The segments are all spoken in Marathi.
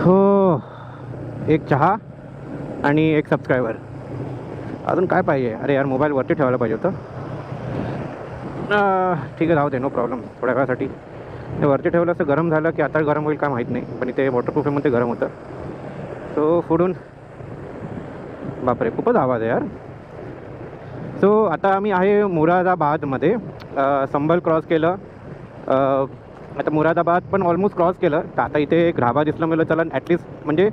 हो, एक चहा आणि एक सबस्क्रायबर. अजून काय पाहिजे? अरे यार, मोबाईल वरती ठेवायला पाहिजे होतं. ठीक आहे, राहू दे, नो प्रॉब्लेम. थोड्या वेळासाठी ते वरती ठेवलं असं गरम झालं की आता गरम होईल का माहीत नाही, पण इथे वॉटरप्रूफ आहे म्हणून ते गरम होतं. सो फोडून, बापरे खूपच आवाज आहे यार. सो आता आम्ही आहे मुरादाबादमध्ये. संबल क्रॉस केलं. आता मुरादाबाद पण ऑलमोस्ट क्रॉस केलं. तर आता इथे एक ढाबा दिसला, मला चला ॲटलिस्ट म्हणजे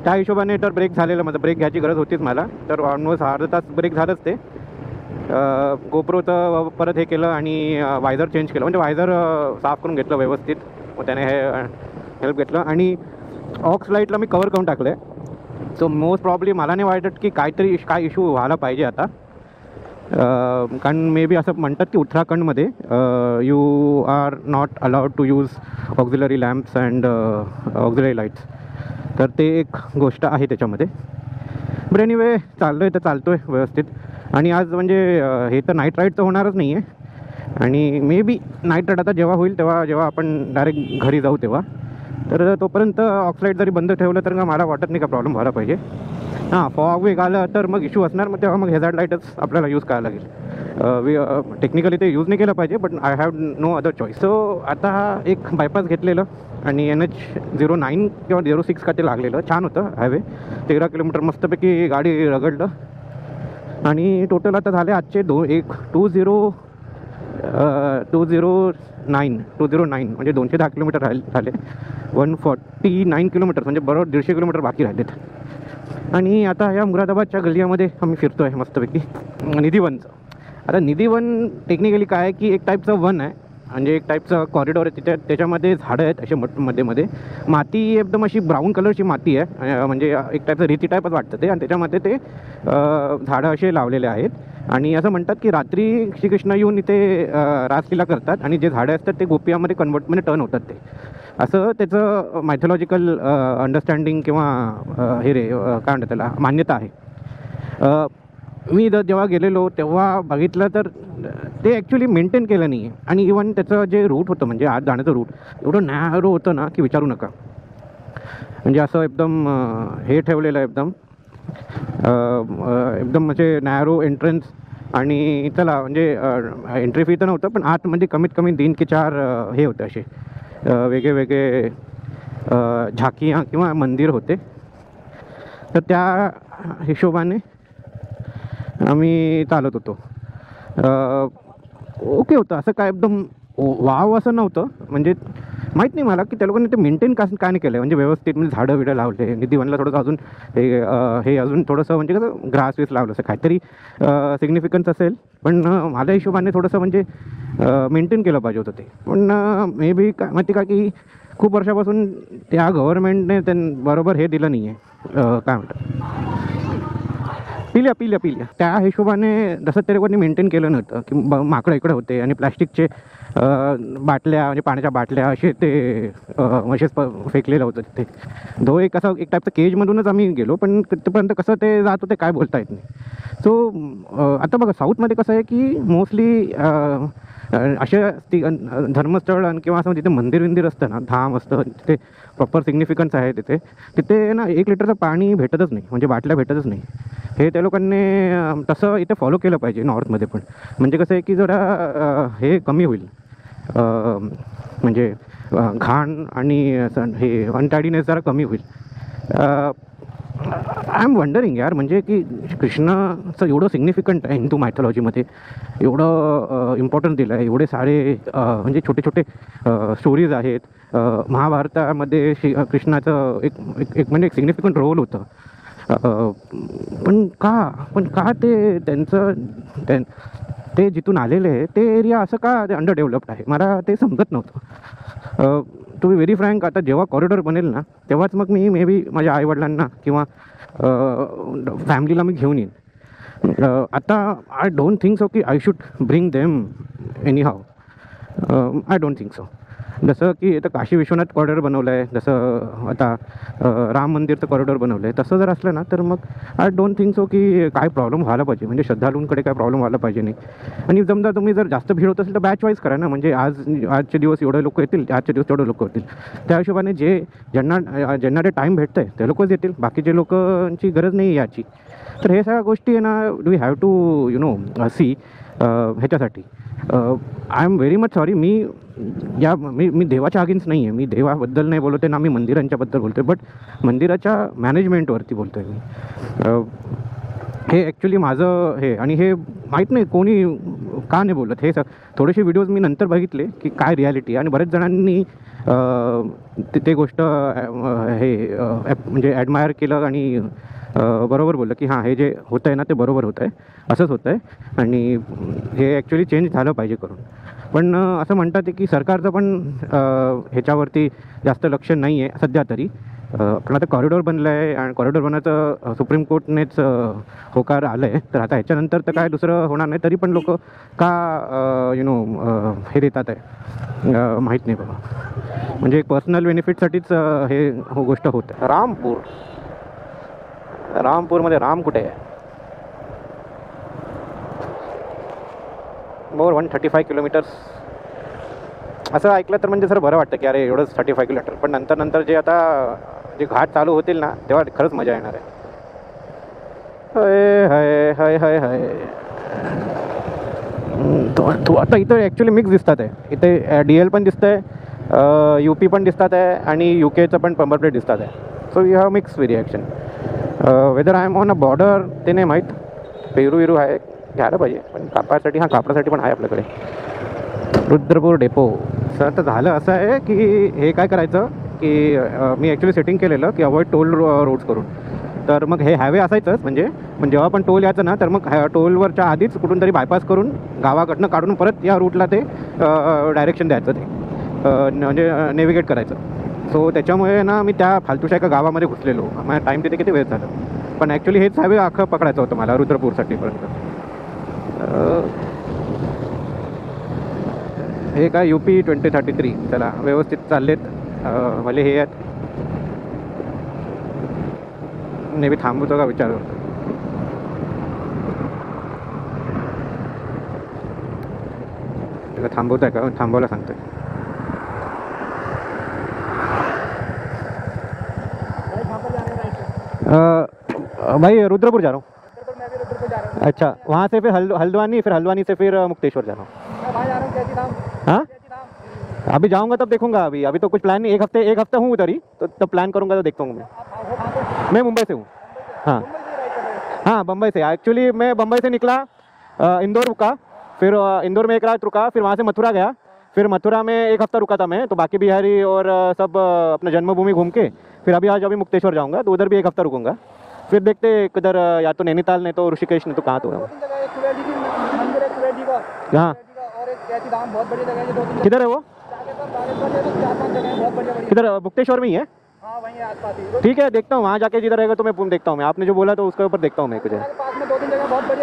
त्या हिशोबाने तर ब्रेक झालेलं, माझं ब्रेक घ्यायची गरज होतीच मला. तर ऑलमोस्ट अर्धा तास ब्रेक झालंच ते. गोप्रोचं परत हे केलं आणि वायझर चेंज केलं, म्हणजे वायझर साफ करून घेतलं व्यवस्थित. मग त्याने हे हेल्प घेतलं आणि ऑक्स लाईटला मी कवर करून टाकलं आहे. सो मोस्ट प्रॉब्ली मला नाही वाटत की काय इश्यू व्हायला पाहिजे आता. कारण मे बी असं म्हणतात की उत्तराखंडमध्ये you are not allowed to use auxiliary lamps and auxiliary lights. तर ते एक गोष्ट आहे त्याच्यामध्ये. बट एनिवे चाललो आहे तर चालतो आहे व्यवस्थित. आणि आज म्हणजे हे तर नाईट राईड तर होणारच नाही आहे. आणि मे बी नाईट राईड आता जेव्हा होईल तेव्हा, जेव्हा आपण डायरेक्ट घरी जाऊ तेव्हा. तर तोपर्यंत ऑक्साईड जरी बंद ठेवलं तर मला वाटत नाही का प्रॉब्लेम व्हायला पाहिजे. हां, फॉग वेग आलं तर मग इश्यू असणार. मग तेव्हा मग हेझार्ड लाईटच आपल्याला यूज करायला लागेल. टेक्निकली ते यूज नाही केलं पाहिजे, but I have no other choice. So आता एक बायपास घेतलेलं आणि NH09 किंवा 06 का ते लागलेलं. छान होतं हायवे. 13 किलोमीटर मस्तपैकी गाडी रगडलं. आणि टोटल आता झाले आजचे 209 म्हणजे 210 किलोमीटर झाले. 149 किलोमीटर म्हणजे बरोबर 150 किलोमीटर बाकी राहिलेत. आणि आता या मुरादाबादच्या गल्लीमध्ये आम्ही फिरतो आहे मस्तपैकी निधीवनचं. आता निधीवन टेक्निकली काय आहे की एक टाईपचं वन आहे, म्हणजे एक टाईपचं कॉरिडॉर आहे. त्याच्यामध्ये झाडं आहेत असे मध्ये माती एकदम अशी ब्राऊन कलरची माती आहे, म्हणजे एक टाईपचं रेती टाईपच वाटतं ते. आणि त्याच्यामध्ये ते झाडं असे लावलेले आहेत. आणि असं म्हणतात की रात्री श्रीकृष्ण येऊन इथे रासलीला करतात आणि जे झाडं असतात ते गोपियामध्ये कन्वर्टमध्ये टर्न होतात ते. असं त्याचं मायथॉलॉजिकल अंडरस्टँडिंग किंवा काय म्हणतात त्याला मान्यता आहे. मी जेव्हा गेलेलो तेव्हा बघितलं तर ते ॲक्च्युली मेंटेन केलं नाही आहे. आणि इवन त्याचं जे रूट होतं, म्हणजे आत जाण्याचं रूट एवढं नॅरो होतं ना की विचारू नका. म्हणजे असं एकदम हे ठेवलेलं आहे, एकदम म्हणजे नॅरो एंट्रन्स. आणि चला म्हणजे एंट्री फी तर नव्हतं, पण आत म्हणजे कमीत कमी 3 की 4 हे होते असे वेगळे झाकियाँ किंवा मंदिर होते. तर त्या हिशोबाने आम्ही चालत होतो. ओके होतं, असं काय एकदम वाव असं नव्हतं. म्हणजे माहीत नाही मला की त्या लोकांनी ते मेंटेन का नाही केलं, म्हणजे व्यवस्थित म्हणजे झाडं बिडं लावले. निधीवनला थोडंसं अजून हे अजून थोडंसं म्हणजे कसं ग्रास वीस लावलं असं काहीतरी सिग्निफिकन्स असेल. पण माझ्या हिशोबाने थोडंसं म्हणजे मेंटेन केलं पाहिजे होतं ते. पण मे बी काय माहिती का की खूप वर्षापासून त्या गव्हर्नमेंटने बरोबर हे दिलं नाही आहे, काय म्हणतात, पिल्या त्या हिशोबाने जसं ते लोकांनी मेंटेन केलं नव्हतं की माकडं इकडे होते आणि प्लॅस्टिकचे बाटल्या म्हणजे पाण्याच्या बाटल्या असे ते असेच फेकलेलं होतं तिथे. एक असं एक टाईपचं केजमधूनच आम्ही गेलो, पण तिथपर्यंत कसं ते जात होते काय बोलता येत नाही. सो आता बघा साऊथमध्ये कसं आहे की मोस्टली अशा धर्मस्थळ किंवा असं तिथे मंदिर असतं ना, धाम असतं तिथे, प्रॉपर सिग्निफिकन्स आहे तिथे ना 1 लिटरचं पाणी भेटतच नाही, म्हणजे बाटल्या भेटतच नाही. हे त्या लोकांनी तसं इथे फॉलो केलं पाहिजे नॉर्थमध्ये पण. म्हणजे कसं आहे की जरा हे कमी होईल, म्हणजे घाण आणि हे अनटायडीनेस जरा कमी होईल. आय एम वंडरिंग यार, म्हणजे की कृष्णाचं एवढं सिग्निफिकंट आहे हिंदू मायथॉलॉजीमध्ये, एवढं इम्पॉर्टन्स दिलं आहे, एवढे सारे म्हणजे छोटे स्टोरीज आहेत. महाभारतामध्ये कृष्णाचं एक म्हणजे एक सिग्निफिकंट रोल होतं. पण का ते त्यांचं ते जिथून आलेले आहे ते एरिया असं का अंडर डेव्हलप्ड आहे, मला ते समजत नव्हतं. टू बी व्हेरी फ्रँक, आता जेव्हा कॉरिडॉर बनेल ना तेव्हाच मग मी मे बी माझ्या आईवडिलांना किंवा फॅमिलीला मी घेऊन येईन. आता आय डोंट थिंक सो की I should bring them anyhow. I don't think so. जसं की इथं काशी विश्वनाथ कॉरिडॉर बनवलं आहे, जसं आता राम मंदिरचं कॉरिडॉर बनवलं आहे, तसं जर असलं ना तर मग आय डोंट थिंक सो की काय प्रॉब्लेम व्हायला पाहिजे, म्हणजे श्रद्धालूंकडे काय प्रॉब्लेम व्हायला पाहिजे नाही. आणि समजा तुम्ही जर जास्त भीड होत असेल तर बॅच वाईज करा ना, म्हणजे आजचे दिवस एवढे लोक येतील, आजचे दिवस तेवढे लोक होतील, त्या हिशोबाने ज्यांना ते टाईम भेटतं आहे ते लोकच येतील, बाकीचे लोकांची गरज नाही आहे याची. तर हे सगळ्या गोष्टी आहे ना, वी हॅव टू सी ह्याच्यासाठी. I am very much sorry, मी देवाच्या अगेन्स्ट नाही आहे, मी देवाबद्दल नाही बोलतो आहे ना, मी मंदिरांच्याबद्दल बोलतो आहे, बट मंदिराच्या मॅनेजमेंटवरती बोलतो आहे मी. हे ॲक्च्युली माझं हे, आणि हे माहीत नाही कोणी का नाही बोलत. हे थोडेसे व्हिडिओज मी नंतर बघितले की काय रियालिटी आहे, आणि बरेच जणांनी ते गोष्ट म्हणजे ॲडमायर केलं आणि बरोबर बोललं की हां हे जे होतं आहे ना ते बरोबर होतं आहे, असंच होतं आहे, आणि हे ॲक्च्युली चेंज झालं पाहिजे करून. पण असं म्हणतात की सरकारचं पण ह्याच्यावरती जास्त लक्ष नाही आहे सध्या तरी. पण आता कॉरिडॉर बनलं आहे आणि कॉरिडॉर बनवायचं सुप्रीम कोर्टनेच होकार आलं आहे, तर आता ह्याच्यानंतर तर काय दुसरं होणार नाही, तरी पण लोक का हे देतात आहे माहीत नाही बाबा. म्हणजे एक पर्सनल बेनिफिटसाठीच हे गोष्ट होत आहे. रामपूरमध्ये राम कुठे आहे? मोर 135 किलोमीटर्स असं ऐकलं तर म्हणजे सर बरं वाटतं की अरे एवढंच 35 किलोमीटर. पण नंतर जे आता जे घाट चालू होतील ना तेव्हा खरंच मजा येणार आहे. हाय हाय हाय हाय. तो आता इथं ॲक्च्युली मिक्स दिसतात आहे. इथे DL पण दिसतं आहे, UP पण दिसतात आहे, आणि UKचं पण नंबर प्लेट दिसतात आहे. So you have mix reaction. Whether I am on a border ते नाही माहीत. पेरू आहे, घ्यायला पाहिजे, पण कापडासाठी पण आहे आपल्याकडे. रुद्रपूर डेपो. सर तर झालं असं आहे की हे काय करायचं की मी ॲक्च्युली सेटिंग केलेलं की अवॉइड टोल रोड्स करून. तर मग हे हायवे असायचंच, म्हणजे पण जेव्हा पण टोल यायचं ना तर मग टोलवरच्या आधीच कुठून तरी बायपास करून गावाकडनं काढून परत या रूटला ते डायरेक्शन द्यायचं, ते म्हणजे नेव्हिगेट करायचं. सो त्याच्यामुळे ना मी त्या फालतूच्या एका गावामध्ये घुसलेलो. माझा टाईम तिथे किती वेळ झालं, पण ॲक्च्युली हेच हायवे अख्खं पकडायचं होतं मला रुद्रपूरसाठीपर्यंत. हे काय UP 2033. चला व्यवस्थित चाललेत. भले हे आहेत, नेहमी थांबवतो का विचार करतो. थांबवत आहे का? थांबवायला सांगतोय. भाई रुद्रपुर जा रहा हूँ. अच्छा, वहाँ से फिर हल्द्वानी, फिर हल्द्वानी से फिर मुक्तेश्वर जा रहा हूँ. हाँ, अभी जाऊँगा तब देखूंगा. अभी तो कुछ प्लान नहीं. एक हफ्ते हूँ उधर ही, तो तब प्लान करूँगा तो देखता हूँ. मैं मुंबई से हूँ. हाँ बम्बई से. एक्चुअली मैं बम्बई से निकला, इंदौर रुका, फिर इंदौर में एक रात रुका, फिर वहाँ से मथुरा गया, फिर मथुरा में एक हफ्ता रुका था मैं, तो बाकी बिहारी और सब अपना जन्मभूमि घूम के फिर अभी मुक्तेश्वर जाऊँगा, तो उधर भी एक हफ्ता रुकूंगा. फिर देखते किधर, या तो नैनीताल, नहीं तो ऋषिकेश, नहीं तो कहाँ तो. हाँ, किधर है वो? किधर? मुक्तेश्वर में ही है. ठीक है, देखता हूँ वहाँ जाके जिधर रहेगा तो मैं देखता हूँ. मैं आपने जो बोला तो उसके ऊपर देखता हूँ मैं कुछ.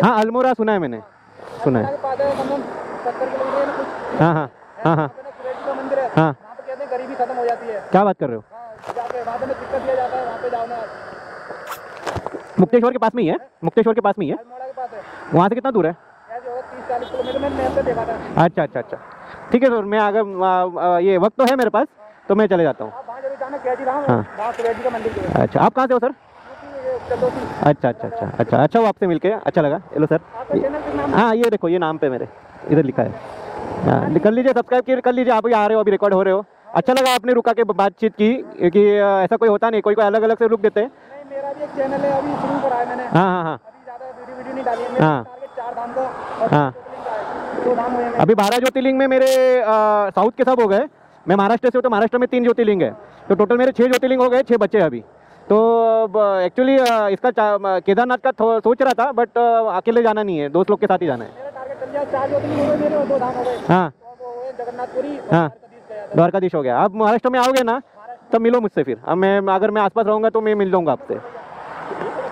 हाँ, अल्मोड़ा सुना है मैंने, सुना है. हाँ हाँ हाँ हाँ हाँ. गरीबी खत्म हो जाती है. क्या बात कर रहे हो? दिक्कत दिया जाता है, वहाँ पे जाओ ना. मुक्तेश्वर के पास में ही है. मुक्तेश्वर के पास में ही है. अल्मोड़ा के पास है. वहाँ से कितना दूर है? 30-40 किलोमीटर. मैंने देखा था. अच्छा. ठीक है सर, मैं अगर ये वक्त तो है मेरे पास तो मैं चले जाता हूँ. आप वहाँ जरूर जाना, कैदी राम. हाँ. वहाँ सूरज का मंदिर है. अच्छा, आप कहाँ से हो सर? अच्छा वो आपसे मिलके अच्छा लगा. Hello sir. आपका चैनल किस नाम? हाँ, ये देखो, ये नाम पे मेरे इधर लिखा है. हाँ, कर लीजिए, सब्सक्राइब कर लीजिए. आप भी आ रहे हो, अभी रिकॉर्ड हो रहे हो. अच्छा लगा आपने रुका के बातचीत की, क्योंकि ऐसा कोई होता नहीं, कोई अलग अलग से रुक देते हैं. नहीं, मेरा भी एक चैनल है, अभी शुरू करा है मैंने. हाँ. अभी ज़्यादा वीडियो नहीं डाली है. मेरा टारगेट 4 धाम का और हाँ. 2 धाम हुए हैं. अभी 12 ज्योतिर्लिंग में मेरे साउथ के सब हो गए. मैं महाराष्ट्र से हूँ, तो महाराष्ट्र में 3 ज्योतिर्लिंग है, तो टोटल मेरे 6 ज्योतिर्लिंग हो गए, 6 बच्चे अभी. तो एक्चुअली इसका केदारनाथ का सोच रहा था, बट अकेले जाना नहीं है, दोस्त लोग के साथ ही जाना है. मेरा टारगेट चल गया. 4 ज्योतिर्लिंग हो गए मेरे और 2 धाम हो गए. हाँ. वो हुए जगन्नाथपुरी. हाँ, द्वारकाधीश हो गया. आप महाराष्ट्र में आओगे ना तब मिलो मुझसे. फिर अब अगर मैं आसपास रहूँगा तो मैं मिल जाऊँगा आपसे.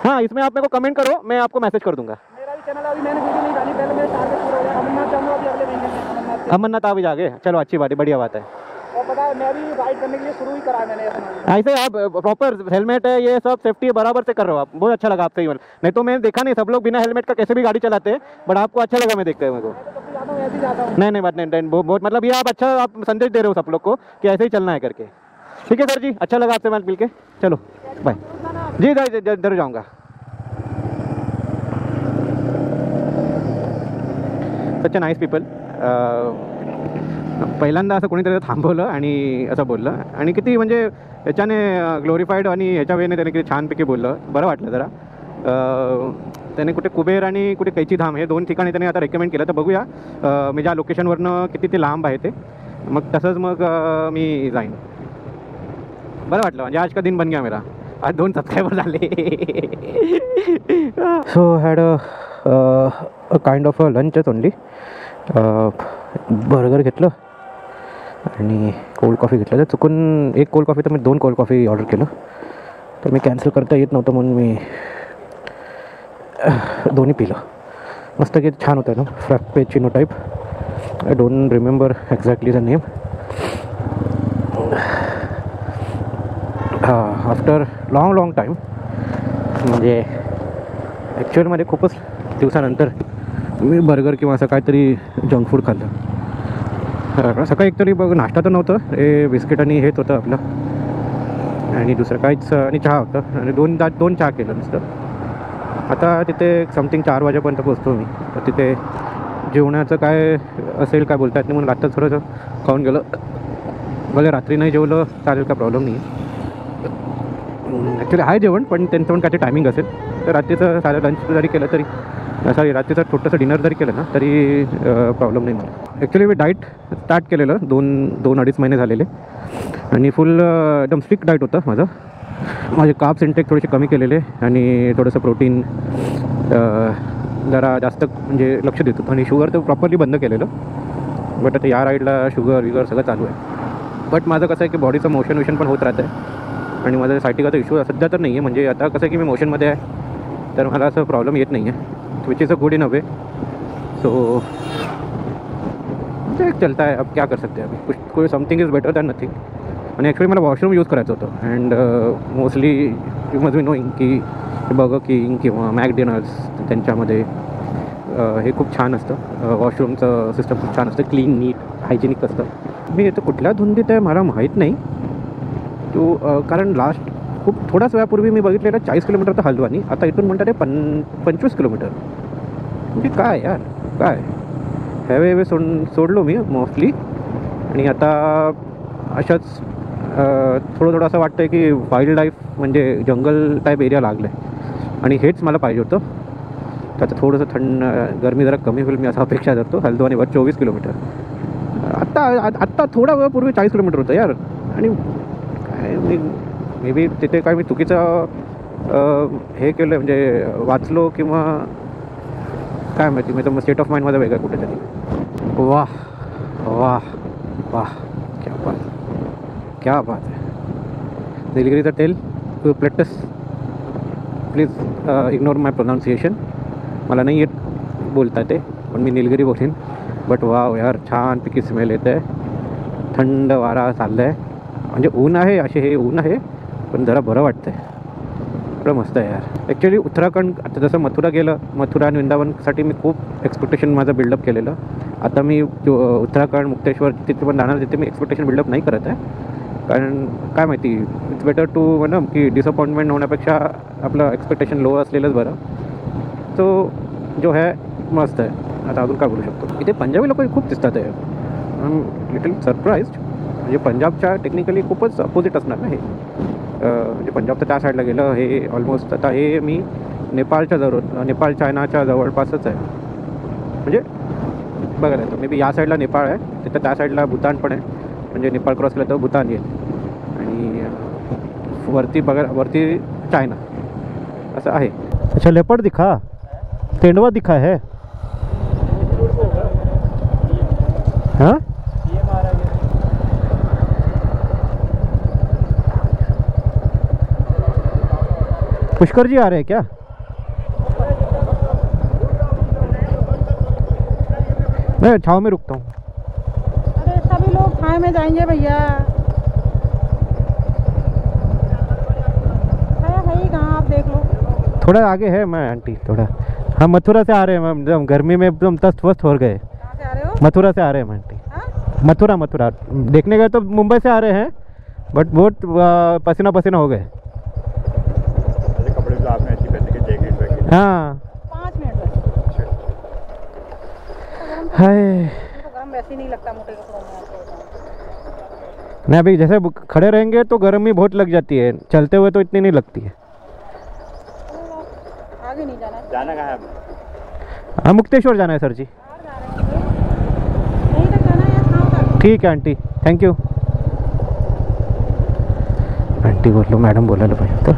हाँ, इसमें आप मेरे को कमेंट करो, मैं आपको मैसेज कर दूँगा. मेरा भी चैनल, अभी मैंने वीडियो नहीं डाली, पहले मेरा टारगेट पूरा हो गया. अमरनाथ जाऊँगा अभी अगले महीने में. अमरनाथ आप भी जागे. चलो, अच्छी बात है, बढ़िया बात है. और पता मैं भी राइड करने के लिए शुरू ही करा है मैंने अपना। ऐसे आप प्रॉपर हेलमेट है, ये सब सेफ्टी बराबर से कर रहे हो आप, बहुत अच्छा लगा आपसे। नहीं तो मैंने देखा नहीं, सब लोग बिना हेलमेट का कैसे भी गाड़ी चलाते हैं, बट आपको अच्छा लगा मैं देखते हुए मेरे को। मैं तो जब भी जाता हूँ ऐसे ही जाता हूँ। नहीं बात नहीं, बहुत मतलब ये आप अच्छा आप संदेश दे रहे हो सब लोग को कि ऐसे ही चलना है करके। ठीक है सर जी, अच्छा लगा आपसे बात मिलके, चलो बाय जी। इधर जाऊँगा। सच अ नाईस पीपल। पहिल्यांदा असं कोणीतरी थांबवलं आणि असं बोललं, आणि किती म्हणजे याच्याने ग्लोरिफाईड आणि ह्याच्या वेळेने त्याने किती छानपैकी बोललं, बरं वाटलं जरा। त्याने कुठे कुबेर आणि कुठे कैची धाम हे 2 ठिकाणी त्याने आता रेकमेंड केलं, तर बघूया मी ज्या लोकेशनवरनं किती ते लांब आहे ते, मग तसंच मग मी जाईन। बरं वाटलं, म्हणजे आज का दिन बन गया मेरा, आज 2 सबस्क्रायबर झाले। So had a kind of a लंचच ओनली। बर्गर घेतलं आणि कोल्ड कॉफी घेतलं, तर चुकून एक कोल्ड कॉफी तर मी 2 कोल्ड कॉफी ऑर्डर केलं, तर मी कॅन्सल करता येत नव्हतं म्हणून मी दोन्ही पिलं। मस्त की छान होतं ना, frappuccino type, I don't remember exactly the name. हां, आफ्टर लॉंग टाईम, म्हणजे ॲक्च्युअलमध्ये खूपच दिवसानंतर मी बर्गर किंवा असं काहीतरी जंक फूड खाल्लं। सकाळी एकतरी बघ नाश्ता तर नव्हतं, हे बिस्किट आणि हेच होतं आपलं, आणि दुसरं काहीच, आणि चहा होतं, आणि 2 चहा केलं नुसतं। आता तिथे समथिंग 4 वाजेपर्यंत पोचतो मी, तर तिथे जेवणाचं काय असेल काय बोलता येत नाही, म्हणून आत्ताच थोडंसं खाऊन गेलं। भले रात्री नाही जेवलं चालेल, का प्रॉब्लेम नाही आहे। ॲक्च्युली आहे जेवण, पण त्यांचं पण काहीतरी टायमिंग असेल, तर रात्रीचं साधं लंच जरी केलं तरी, सॉरी रात्रीचं छोटंसं डिनर जरी केलं ना तरी प्रॉब्लेम नाही मला। ॲक्च्युली मी डाईट स्टार्ट केलेलं 2-2.5 महिने झालेले, आणि फुल एकदम स्ट्रिक्ट डाईट होतं माझं। माझे कार्ब्स इंटेक थोडेसे कमी केलेले, आणि थोडंसं प्रोटीन जरा जास्त म्हणजे लक्ष देतो, आणि शुगर तर प्रॉपरली बंद केलेलं। बट आता या राईडला शुगर सगळं चालू आहे। बट माझं कसं आहे की बॉडीचं मोशन पण होत राहतं आहे, आणि माझा सायटिकाचा इश्यू सध्या तर नाही आहे, म्हणजे आता कसं आहे की मी मोशनमध्ये आहे, तर मला असं प्रॉब्लेम येत नाही आहे, which is a good in a way. So चलता है, अब क्या कर सकते हैं, अभी कोई something is better than nothing. आणि ॲक्च्युली मला वॉशरूम यूज करायचं होतं, and mostly you must be knowing की बर्गर किंग किंवा मॅकडोनल्ड्स त्यांच्यामध्ये हे खूप छान असतं, वॉशरूमचं सिस्टम खूप छान असतं, क्लीन नीट हायजेनिक असतं। मी इथं कुठल्या धुंदीत आहे मला माहीत नाही, तो कारण लास्ट खूप थोड्याच वेळापूर्वी मी बघितलेलं 40 किलोमीटर तर हल्द्वानी, आता इथून म्हणतात ते 25 किलोमीटर, म्हणजे काय यार काय। हायवे सोडलो मी मोस्टली, आणि आता अशाच थोडं असं वाटतं आहे की वाईल्ड लाईफ म्हणजे जंगल टाईप एरिया लागलं आहे, आणि हेच मला पाहिजे होतं। त्याचं थोडंसं गरमी जरा कमी होईल मी असं अपेक्षा करतो। हल्द्वानीवर 24 किलोमीटर, आत्ता थोडा वेळापूर्वी 40 किलोमीटर होतं यार, आणि काय मे बी तिथे काय मी चुकीचं हे केलं म्हणजे वाचलो किंवा काय माहिती, म्हणजे स्टेट ऑफ माइंड माझा वेगळा कुठेतरी। वाह वाह वाह, क्या बात है। नीलगिरीचं तेल plates, please ignore my pronunciation, मला नाही येत बोलता ते, पण मी नीलगिरी बोलेन। बट वाव यार, छानपैकी स्मेल येतं आहे, थंड वारा चाललं आहे, म्हणजे ऊन आहे, असे हे ऊन आहे, पण जरा बरं वाटतं आहे, एवढं मस्त आहे यार। ॲक्च्युली उत्तराखंड, आता जसं मथुरा गेलं, मथुरा आणि वृंदावनसाठी मी खूप एक्सपेक्टेशन माझं बिल्डअप केलेलं। आता मी उत्तराखंड मुक्तेश्वर तिथे पण जाणार, तिथे मी एक्सपेक्टेशन बिल्डअप नाही करत आहे, कारण काय माहिती, इट्स बेटर टू म्हणा की डिसअपॉइंटमेंट होण्यापेक्षा आपलं एक्सपेक्टेशन लो असलेलंच बरं। तो जो है मस्त आहे। आता अजून काय बोलू शकतो, इथे पंजाबी लोक खूप दिसतात आहे, लिटल सरप्राईज्ड, म्हणजे पंजाबच्या टेक्निकली खूपच अपोजिट असणार ना हे, म्हणजे पंजाब तर त्या साईडला गेलं, हे ऑलमोस्ट आता हे मी नेपाळच्या नेपाळ चायनाच्या जवळपासच आहे, म्हणजे बघायला येतं मे बी या साईडला नेपाळ आहे, तिथं त्या साईडला भूतान पण आहे, म्हणजे नेपाळ क्रॉस केलं तर भूतान येईल, आणि वरती वरती चायना असं आहे। अच्छा, लेपर्ड दिखा, तेंडवा दिखा है, हाँ पुष्कर जी आ रहे हैं क्या? मैं छाव में रुकता हूँ। अरे सभी लोग छाव में जाएंगे भैया। थोड़ा आगे है मैं आंटी, थोड़ा। हम मथुरा से आ रहे हैं मैम, एकदम गर्मी में एकदम तस्त वस्त हो गए। कहाँ से आ रहे हो? मथुरा से आ रहे हैं आंटी। हाँ? मथुरा मथुरा देखने गए तो मुंबई से आ रहे हैं, बट बहुत पसीना पसीना हो गए। कपड़े तो आपने अच्छी पहने के, जैकेट वैकेट। हाँ 5 मिनट बस। हाय, तो गर्म वैसे ही नहीं लगता मोटे कपड़ों में आपको। नहीं अभी जैसे खड़े रहेंगे तो गर्मी बहुत लग जाती है, चलते हुए तो इतनी नहीं लगती है। आगे नहीं जाना है। जाना कहाँ है आपने? हाँ मुक्तेश्वर जाना है सर जी। बाहर जा रहे हैं यहीं तक जाना है या शाम तक? ठीक है आंटी, थैंक यू। आंटी बोललो, मॅडम बोलायला पाहिजे तर।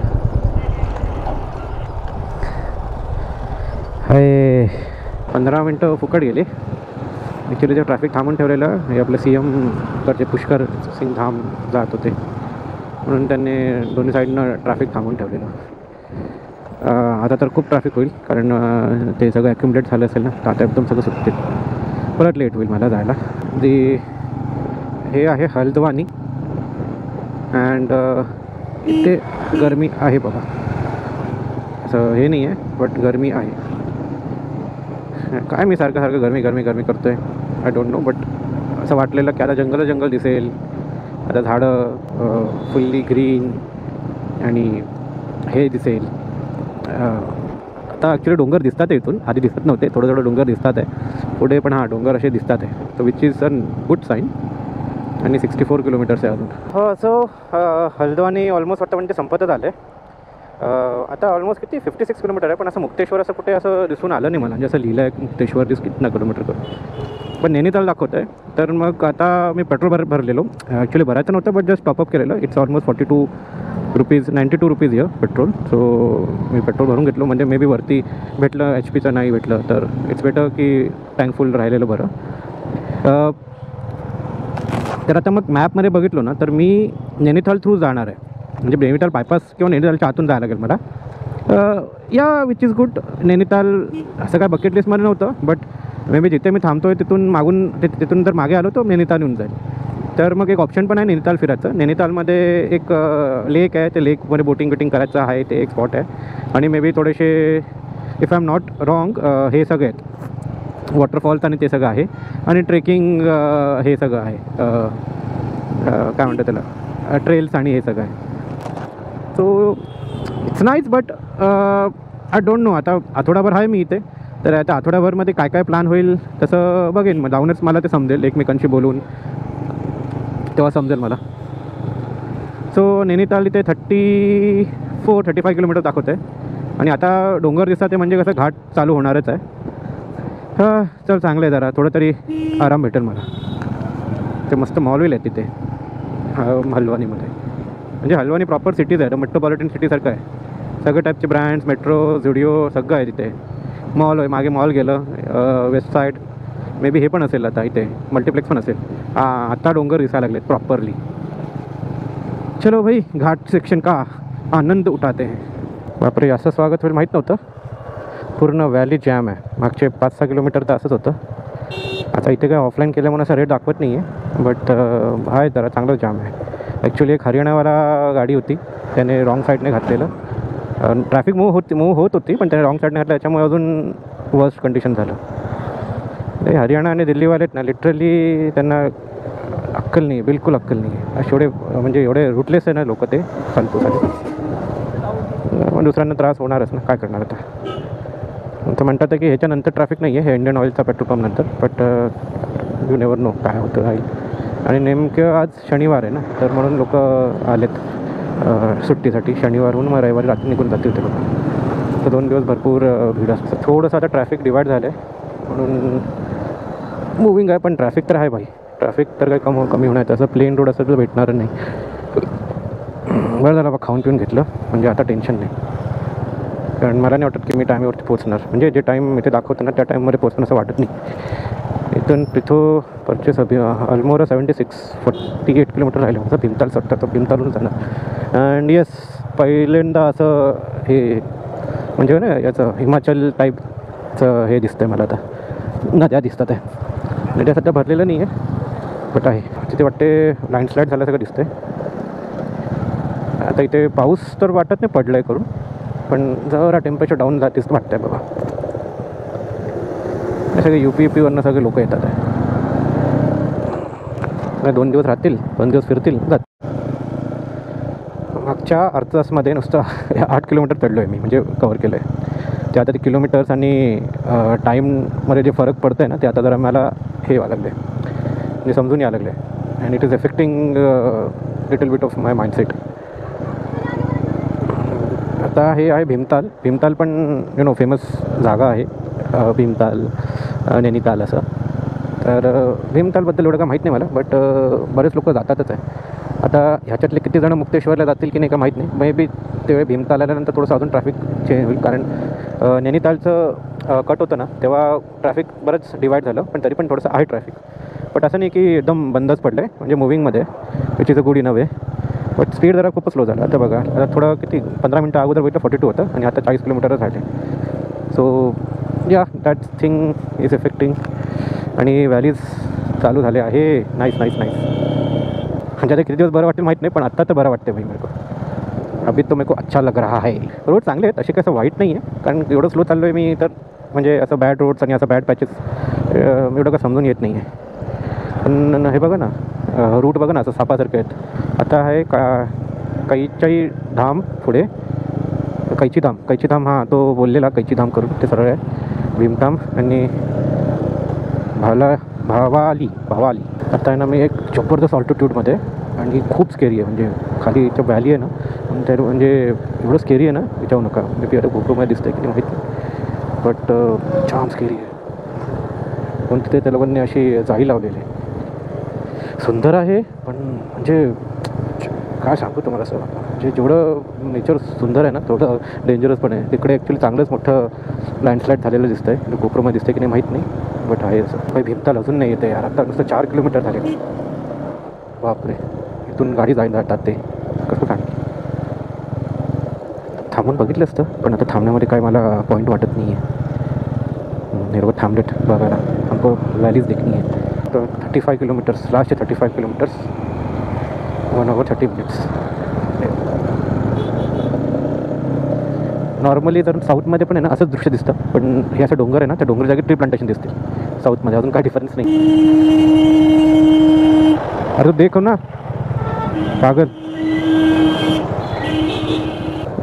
हाय 15 मिनटं फुकट गेली ॲक्च्युली. ते ट्रॅफिक थांबून ठेवलेलं हे आपलं CM कडचे पुष्कर सिंग धाम जात होते म्हणून त्यांनी दोन्ही साईडनं ट्रॅफिक थांबून ठेवलेलं. आता तर खूप ट्रॅफिक होईल कारण ते सगळं ॲक्युमुलेट झालं असेल ना, तर आता एकदम सगळं सुटतील, परत लेट होईल मला जायला. हे आहे हल्द्वानी अँड इथे गरमी आहे बघा, असं हे नाही आहे बट गरमी आहे. काय मी सारखं सारखं गरमी गरमी गरमी करतो आहे, आय डोंट नो. बट असं वाटलेलं की आता जंगल दिसेल, आता झाडं फुल्ली ग्रीन आणि हे दिसेल. आता ॲक्च्युली डोंगर दिसतात आहे इथून, आधी दिसत नव्हते, थोडं थोडं डोंगर दिसतात आहे पुढे, पण हां डोंगर असे दिसतात आहे, तर which is a good sign. आणि 64 किलोमीटर्स आहे अजून. हो सो हल्द्वानी ऑलमोस्ट वाटतं म्हणजे संपतच आलं आहे. आता ऑलमोस्ट किती 56 किलोमीटर आहे, पण असं मुक्तेश्वर असं कुठे असं दिसून आलं नाही मला, म्हणजे असं लिहिलं आहे मुक्तेश्वर दिस कितना किलोमीटर करून, पण नैनीताल दाखवतं आहे. तर मग आता मी पेट्रोल भरलेलो, ॲक्च्युली भरायचं नव्हतं बट जस्ट टॉपअप केलेलं. It's almost 42 rupees 92 rupees year petrol. So me petrol भरून घेतलो, म्हणजे मे बी वरती भेटलं HPचं नाही भेटलं तर इट्स बेटर की टँक फुल राहिलेलं बरं. तर आता मग मॅपमध्ये बघितलो ना तर मी नैनीताल थ्रू जाणार आहे, म्हणजे नैनीताल बायपास किंवा नैनीतालच्या आतून जायला लागेल मला. या विच इज गुड. नैनीताल असं काय बकेट लिस्टमध्ये नव्हतं, बट मे बी जिथे मी थांबतो आहे तिथून मागून तिथून जर मागे आलो तर नैनीताल येऊन जाईल. तर मग एक ऑप्शन पण आहे नैनीताल फिरायचं. नैनीतालमध्ये एक लेक आहे, ते लेकमध्ये बोटिंग करायचं आहे, ते एक स्पॉट आहे. आणि मे बी थोडेसे if I am not wrong हे सगळे आहेत वॉटरफॉल्स आणि ते सगळं आहे, आणि ट्रेकिंग हे सगळं आहे, काय म्हणतात त्याला, ट्रेल्स आणि हे सगळं आहे. So it's nice but I don't know. आता आठवडाभर आहे मी इथे, तर आता आठवड्याभरमध्ये काय काय प्लॅन होईल तसं बघेन मग, जाऊनच मला ते समजेल, एकमेकांशी बोलून तेव्हा समजेल मला. सो नैनीताल इथे 34-35 किलोमीटर दाखवत आहे, आणि आता डोंगर दिसतात ते म्हणजे कसं घाट चालू होणारच आहे. हां चल चांगलं आहे, जरा थोडं तरी आराम भेटेल मला. ते मस्त मॉल आहे तिथे हल्द्वानीमध्ये, म्हणजे हल्द्वानी प्रॉपर सिटीज आहे, मेट्रोपॉलिटन सिटीसारखं आहे. सगळे टाईपचे ब्रँड्स, मेट्रो, झुडिओ सगळं आहे तिथे. मॉल आहे, मागे मॉल गेलं, वेस्ट साईड मे बी हे पण असेल, आता इथे मल्टिप्लेक्स पण असेल. हां आता डोंगर दिसायला लागलेत प्रॉपरली. चलो भाई, घाट सेक्शन का आनंद उठाते हैं. बापरे, असं स्वागत होईल माहीत नव्हतं. पूर्ण व्हॅली जॅम आहे. मागचे 5-6 किलोमीटर तर असंच होतं. आता इथे काय ऑफलाईन केल्यामुळे असं रेट दाखवत नाही आहे, बट आहे जरा चांगलं जाम आहे. ॲक्च्युली एक हरियाणावाला गाडी होती, त्याने रॉंग साईडने घातलेलं. ट्रॅफिक मूव्ह होत होती, पण त्याने रॉंग साईडने घातलं, त्याच्यामुळे अजून वर्स्ट कंडिशन झालं. ते हरियाणा आणि दिल्लीवालेत ना, लिटरली त्यांना अक्कल नाही, बिलकुल अक्कल नाही आहे. असे एवढे म्हणजे एवढे रूटलेस आहे ना लोक, ते फालतूसाठी. मग दुसऱ्यांना त्रास होणारच ना, काय करणार आता. तर म्हणतात की ह्याच्यानंतर ट्रॅफिक नाही आहे, हे इंडियन ऑइलचा पेट्रोल पंप नंतर, बट यू नेवर नो काय होतं राहील. आणि नेमकं आज शनिवार आहे ना, तर म्हणून लोक आलेत सुट्टीसाठी. शनिवारहून मग रविवारी रात्री निघून जातील ते लोक. तर 2 दिवस भरपूर भीड असतं. थोडंसं आता ट्रॅफिक डिवाईड झालं आहे म्हणून मूविंग आहे, पण ट्रॅफिक तर आहे भाई. ट्रॅफिक तर काही कमी होणार, तसं प्लेन रोड असं तर भेटणार नाही. बरं झालं बा, खाऊन पिऊन घेतलं, म्हणजे आता टेन्शन नाही. कारण मला नाही वाटत की मी टाईमवरती पोचणार, म्हणजे जे टाईम इथे दाखवतं ना त्या टाईममध्ये पोचणं असं वाटत नाही. इथून तिथं परचेस ऑलमोस्ट 48 किलोमीटर राहिलं. माझं भीमताल सट्टा, तर भीमतालून जाणार. अँड येस, पहिल्यांदा असं हे म्हणजे ना याचं हिमाचल टाईपचं हे दिसतं आहे मला. आता नद्या दिसतात आहे, नद्या सध्या भरलेलं नाही आहे, बट आहे तिथे वाटते लँडस्लाईड झाल्यासारखं दिसतं आहे. आता इथे पाऊस तर वाटत नाही पडलं आहे करून, पण जरा टेम्परेचर डाऊन जातेच वाटतं आहे बाबा. हे सगळे UP वरनं सगळे लोक येतात आहे. 2 दिवस राहतील, 2 दिवस फिरतील, जात. मागच्या अर्ध्या तासमध्ये नुसतं 8 किलोमीटर चढलो आहे मी, म्हणजे कवर केलं आहे. ते आता ते किलोमीटर्स आणि टाईममध्ये जे फरक पडतं आहे ना, ते आता जरा मला हे व्हायला लागले, म्हणजे समजून यायला लागले. And it is affecting little bit of my mindset. आता हे आहे भीमताल. भीमताल पण फेमस जागा आहे, भीमताल, नैनिताल असं. तर भीमतालबद्दल एवढं काय माहीत नाही मला, बट बरेच लोक जातातच आहे. आता ह्याच्यातले किती जण मुक्तेश्वरला जातील की नाही का माहीत नाही. मे बी ते भीमताल आल्यानंतर थोडंसं अजून ट्रॅफिक चेंज होईल, कारण नैनितालचं कट होतं ना तेव्हा ट्रॅफिक बरंच डिवाईड झालं, पण तरी पण थोडंसं आहे ट्रॅफिक. बट असं नाही की एकदम बंदच पडलं आहे, म्हणजे मूविंगमध्ये, which is a good in a way. But speed जरा खूपच स्लो झाला. आता बघा, आता थोडं किती 15 मिनटं अगोदर बघितलं 42 होतं आणि आता 40 किलोमीटरच झाले. सो या दॅट थिंग इज इफेक्टिंग. आणि व्हॅलीज चालू झाले आहे. Nice nice nice. म्हणजे आता किती दिवस बरं वाटेल माहीत नाही, पण आत्ता तर बरं वाटते भाई मेरे को. अभी तो मेरे को अच्छा लग रहा है. रोड चांगले आहेत, असे कसं वाईट नाही आहे, कारण एवढं स्लो चाललो आहे मी तर, म्हणजे असं बॅड रोड्स आणि असं बॅड पॅचेस एवढं का समजून येत नाही आहे. पण हे बघा ना, रूट बघा ना, असं सापासारखे आहेत. आता आहे कैची धाम पुढे, कैची धाम, हां तो बोललेला कैची धाम करून, ते सरळ आहे. भीमधाम आणि भावाली. आता आहे ना मी एक जबरदस्त ऑल्टिट्यूडमध्ये, आणि खूप स्केरी आहे. म्हणजे खाली इथं व्हॅली आहे ना, तर म्हणजे एवढं स्केरी आहे ना, विचारू नका. मी आता गोप्रोमध्ये दिसतं आहे की नाही माहीत नाही, बट छान स्केरी आहे. पण तिथे त्या लोकांनी अशी जाळी लावलेली आहे. सुंदर आहे, पण म्हणजे काय सांगू तुम्हाला, असं म्हणजे जेवढं नेचर सुंदर आहे ना तेवढं डेंजरस पण आहे. तिकडे ॲक्च्युली चांगलंच मोठं लँडस्लाईड झालेलं दिसतं आहे. गोप्रोमध्ये दिसतं आहे की नाही माहीत नाही, बट आहे असं. काही भीमताल अजून नाही येतं यार. आता नुसतं 4 किलोमीटर झाले. बापरे, इथून गाडी जातात ते कसं काय. थांबून बघितलं असतं, पण आता थांबण्यामध्ये काय मला पॉईंट वाटत नाही आहे. निरोध थांबलेत बघायला, हमको व्हॅलीज देखणी आहे. तर 35 किलोमीटर्स, लास्टचे 35 किलोमीटर्स, 1 hour 30 minutes. नॉर्मली जर साऊथमध्ये पण आहे ना असंच दृश्य दिसतं, पण हे असं डोंगर आहे ना, त्या डोंगर जागी ट्री प्लांटेशन दिसते साऊथमध्ये. अजून काय डिफरन्स नाही. अरे देखो ना कागद.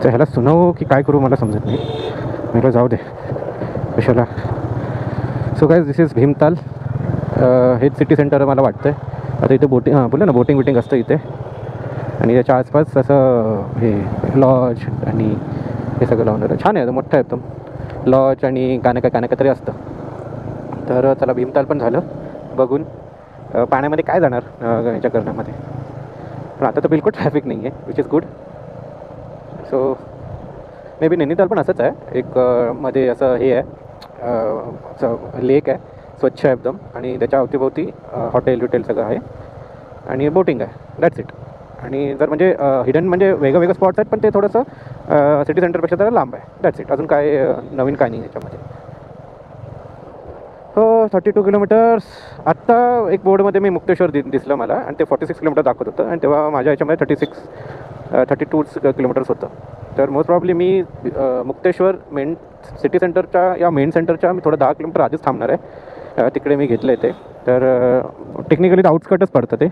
तर ह्याला सुनावं की काय करू मला समजत नाही. मला जाऊ दे कशाला. So guys, this is Bhimtal. हेच सिटी सेंटर मला वाटतं आहे. आता इथे बोललं ना, बोटिंग असतं इथे, आणि त्याच्या आसपास असं हे लॉज आणि हे सगळं लावणार. छान आहे, मोठं आहे एकदम लॉज, आणि काय तरी असतं. तर चला, भीमताल पण झालं बघून. पाण्यामध्ये काय जाणार ह्याच्या करण्यामध्ये, पण आता तर बिलकुल ट्रॅफिक नाही आहे, which is good. So may be Nainital पण असंच आहे. एक मध्ये असं हे आहे, असं लेक आहे, स्वच्छ आहे एकदम, आणि त्याच्या अवतीभोवती हॉटेल सगळं आहे, आणि बोटिंग आहे. That's it. आणि जर म्हणजे हिडन म्हणजे वेगवेगळे स्पॉट्स आहेत, पण ते थोडंसं सिटी सेंटरपेक्षा जरा लांब आहे. That's it. अजून काय नवीन काय नाही याच्यामध्ये. हो, 32 किलोमीटर्स. आत्ता एक बोर्डमध्ये मी मुक्तेश्वर दिसलं मला, आणि ते 46 किलोमीटर दाखवत होतं, आणि तेव्हा माझ्या याच्यामध्ये 32 किलोमीटर्स होतं. तर मोस्ट प्रॉब्ली मी मुक्तेश्वर मेन सिटी सेंटरच्या या मेन सेंटरच्या मी थोडं 10 किलोमीटर आधीच थांबणार आहे. तिकडे मी घेतलं आहे ते. तर टेक्निकली आउटस्कटच पडतं ते,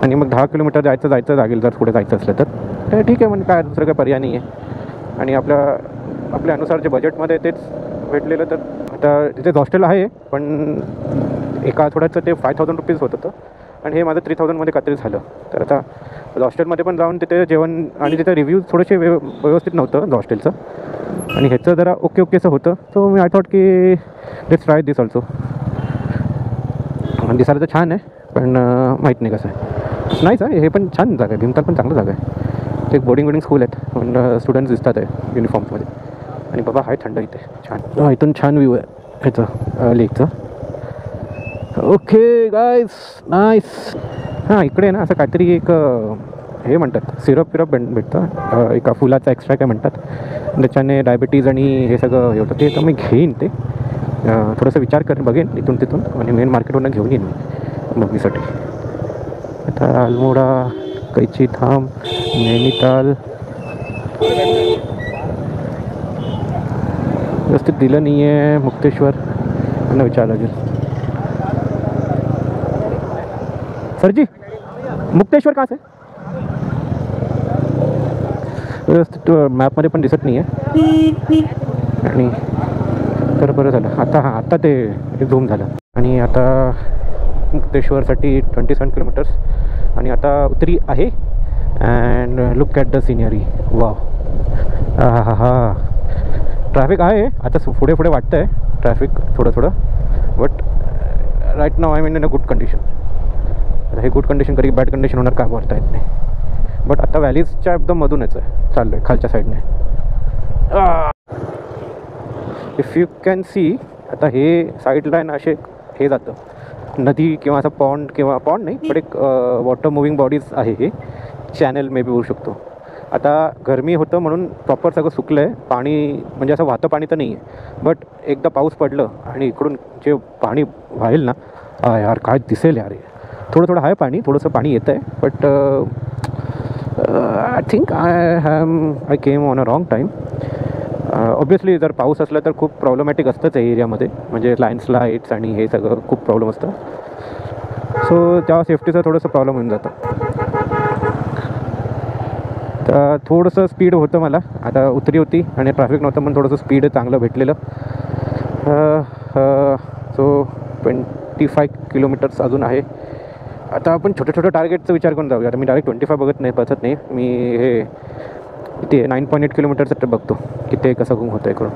आणि मग 10 किलोमीटर जायचं लागेल जर पुढे जायचं असलं तर ठीक आहे. म्हणजे काय दुसरं काय पर्याय नाही आहे. आणि आपल्या अनुसार जे बजेटमध्ये तेच भेटलेलं. तर आता तिथे हॉस्टेल आहे, पण एका आठवड्याचं ते 5000 रुपीज होत होतं, आणि हे माझं 3000मध्ये काहीतरी झालं. तर आता हॉस्टेलमध्ये पण जाऊन तिथे जेवण, आणि तिथे रिव्ह्यूज थोडेसे व्यवस्थित नव्हतं हॉस्टेलचं, आणि ह्याचं जरा ओकेसं होतं. सो मी आय थॉट की लेट्स ट्राय दिस ऑल्सो. दिसायला तर छान आहे, पण माहीत नाही कसं आहे. नाहीच आहे, हे पण छान जागा आहे. भीमताल पण चांगलं जागा आहे. ते एक बोर्डिंग स्कूल आहेत, पण स्टुडंट्स दिसतात आहे युनिफॉर्म्समध्ये, आणि बाबा आहे थंड इथे छान. इथून छान व्ह्यू आहे ह्याचं लेकचं. Okay guys, nice. हां, इकडे ना असं काहीतरी एक हे म्हणतात, सिरप भेटतं, एका फुलाचा एक्स्ट्रा काय म्हणतात, त्याच्याने डायबिटीज आणि हे सगळं हे होतं. ते तर मी घेईन, ते थोडंसं विचार करेन, बघेन इथून तिथून, आणि मेन मार्केटवरून घेऊन येईन मी बघण्यासाठी. आता अल्मोडा, कैची धाम, नैनिताल. दिलं नाही आहे मुक्तेश्वर, त्यांना विचारायला लागेल. सरजी मुक्तेश्वर का आहे व्यवस्थित मॅपमध्ये पण दिसत नाही आहे. आणि तर बरं झालं आता, हां आता ते झूम झालं. आणि आता मुक्तेश्वरसाठी 27 किलोमीटर्स आणि आता उतरी आहे. And look at the scenery. Wow, हा हा ट्रॅफिक आहे आता, पुढे पुढे वाटतं आहे ट्रॅफिक थोडं थोडं, but right now I mean in a good condition. आता हे गुड कंडिशन कधी बॅड कंडिशन होणार का बोलता येत नाही. बट आता व्हॅलीजच्या एकदम मधूनच आहे चाललो आहे, खालच्या साईडने. इफ यू कॅन सी, आता हे साईडला आहे ना असे हे जातं नदी किंवा असं पॉन्ड, किंवा पॉन्ड नाही पण एक वॉटर मुव्हिंग बॉडीज आहे, हे चॅनल मे बी होऊ शकतो. आता गरमी होतं म्हणून प्रॉपर सगळं सुकलं आहे पाणी, म्हणजे असं वाहतं पाणी तर नाही आहे, बट एकदा पाऊस पडलं आणि इकडून जे पाणी वाहेल ना यार काय दिसेल यार. थोडं थोडं आहे पाणी, थोडंसं पाणी येतं आहे, but I think I came on a wrong time. Obviously जर पाऊस असला तर खूप प्रॉब्लेमॅटिक असतंच आहे एरियामध्ये, म्हणजे लँडस्लाईड्स आणि हे सगळं खूप प्रॉब्लेम असतं. सो त्या सेफ्टीचं थोडंसं प्रॉब्लेम होऊन जातं. तर थोडंसं स्पीड होतं मला, आता उतरी होती आणि ट्रॅफिक नव्हतं म्हणून थोडंसं स्पीड चांगलं भेटलेलं. सो 25 किलोमीटर्स अजून आहे. आता आपण छोट्या छोट्या टार्गेटचा विचार करून जाऊया. आता मी डायरेक्ट 25 बघत नाही, मी हे इथे 9.8 किलोमीटरचं बघतो की ते कसं होतं आहे करून.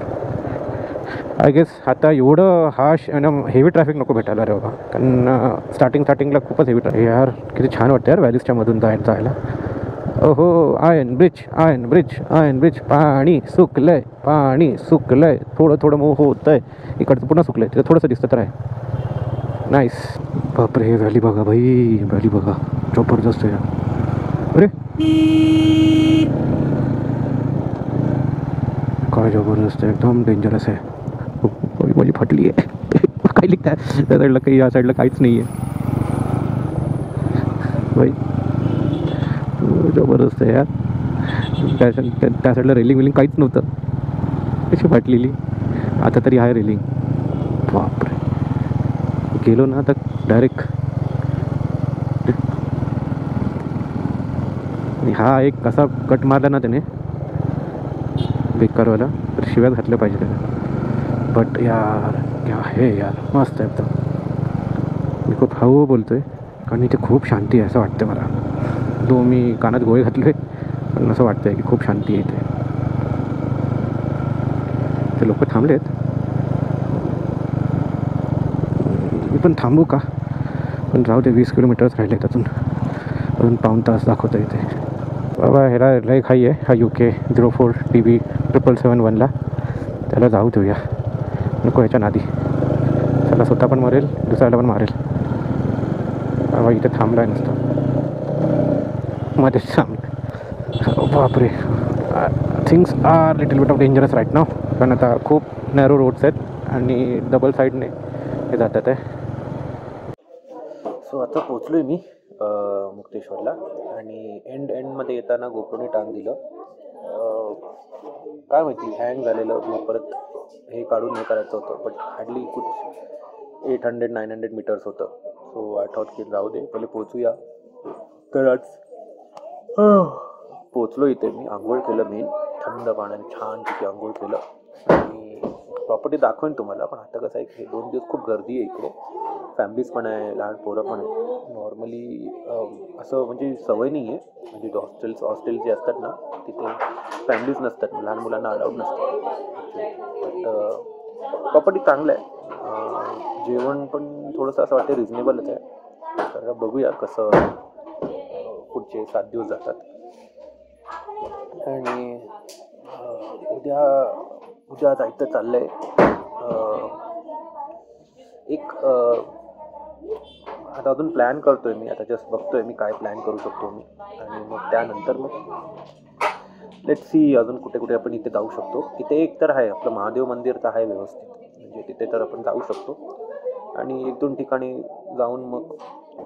आय गेस आता एवढं हार्श आणि हेवी ट्रॅफिक नको भेटायला रे बाबा, कारण स्टार्टिंगला खूपच हेवी ट्रॅफिक. यार किती छान वाटतं यार व्हॅलीजच्या मधून जायला. ओहो, आयन ब्रिज, पाणी सुकलंय, थोडं थोडं मूव होतं आहे. इकडचं पुन्हा सुकलं आहे, तिथं थोडंसं दिसतं तर आहे. नाईस. बापरे, व्हॅली बघा भाई, व्हॅली बघा, जबरदस्त आहे. अरे काय जबरदस्त आहे, एकदम डेंजरस आहे. माझी फाटली आहे. काही लिखत आहे त्या साईडला, काही या साईडला काहीच नाही आहे भाई. जबरदस्त आहे यार. त्या साईडला रेलिंग काहीच नव्हतं, कशी फाटलेली. आता तरी आहे रेलिंग. बापरे, गेलो ना तर डायरेक्ट. हा एक कसा कट मारला ना त्याने बेकारवाला, तर शिव्यात घातल्या पाहिजे त्याने. बट यार क्या आहे यार, मस्त आहे एकदम. मी खूप हळू बोलतो आहे कारण इथे खूप शांती आहे असं वाटतं मला. मी कानात गोळे घातले पण असं वाटतं आहे की खूप शांती आहे इथे. ते लोक थांबलेत, मी पण थांबू का, पण जाऊ दे. 20 किलोमीटर्स राहिले त्यातून, अजून पाऊण तास दाखवतं इथे. बाबा ह्याला लय खाई आहे हा UK 04 TB 777-1ला, त्याला जाऊ देऊया, नको ह्याच्या नादी. त्याला स्वतः पण मरेल, दुसऱ्याला पण मारेल. बाबा इथे थांबला आहे नुसतं, मध्येच थांबलं. बापरे, things are little bit of dangerous right now, कारण आता खूप नॅरो रोड्स आहेत आणि डबल साईडने हे जातात आहे. सो आता पोचलो आहे मी मुक्तेश्वरला, आणि एंडमध्ये येताना गोप्रोने टांग दिलं. काय माहिती हँग झालेलं, मग परत हे काढून हे करायचं होतं, बट हार्डली कुछ 800-900 मीटर्स होतं. सो आय थॉट की जाऊ दे, पहिले पोचूया. तर आज पोचलो इथे. मी आंघोळ केलं, मेन थंड पाण्याने छानपैकी आंघोळ केलं, आणि प्रॉपर्टी दाखवेन तुम्हाला. पण आता कसं आहे की 2 दिवस खूप गर्दी आहे इकडे, फॅमिलीज पण आहे, लहान पोरं पण आहे. नॉर्मली असं म्हणजे सवय नाही आहे, म्हणजे हॉस्टेल जे असतात ना तिथे फॅमिलीज नसतात, लहान मुलांना अलाउड नसतं. बट प्रॉपर्टी चांगलं आहे, जेवण पण थोडंसं असं वाटतं रिजनेबलच आहे. तर बघूया कसं पुढचे 7 दिवस जातात. आणि उद्या जायचं चाललं आहे. एक आता अजून प्लॅन करतो आहे मी, आता जस्ट बघतो आहे मी काय प्लॅन करू शकतो मी, आणि मग त्यानंतर मग लेट्स सी अजून कुठे कुठे आपण इथे जाऊ शकतो. इथे एक तर आहे आपलं महादेव मंदिर तर आहे व्यवस्थित, म्हणजे तिथे तर आपण जाऊ शकतो. आणि 1-2 ठिकाणी जाऊन मग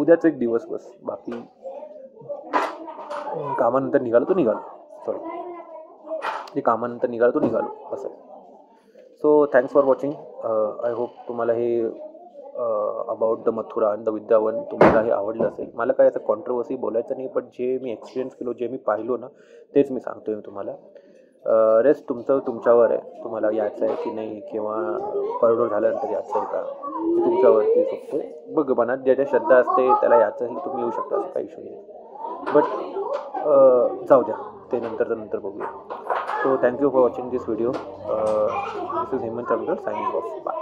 उद्याच एक दिवस बस, बाकी कामानंतर निघालो. कामानंतर निघालो असं. So thanks for watching. I hope तुम्हाला हे about the Mathura and the Vrindavan तुम्हाला हे आवडलं असेल. मला काय असं कॉन्ट्रोवर्सी बोलायचं नाही, पण जे मी एक्सपिरियन्स केलो, जे मी पाहिलो ना, तेच मी सांगतो आहे तुम्हाला. रेस्ट तुमच्यावर आहे, तुम्हाला यायचं आहे की नाही, किंवा कॉरिडोर झाल्यानंतर यायचं आहे का, ते तुमच्यावरती फक्त. बघ, मनात ज्याच्या श्रद्धा असते त्याला यायचं असेल तुम्ही येऊ शकता, असं काही इश्यू नाही. बट जाऊ द्या, ते नंतर बघूया. So thank you for watching this video. This is Hemant Chandra signing off. Bye.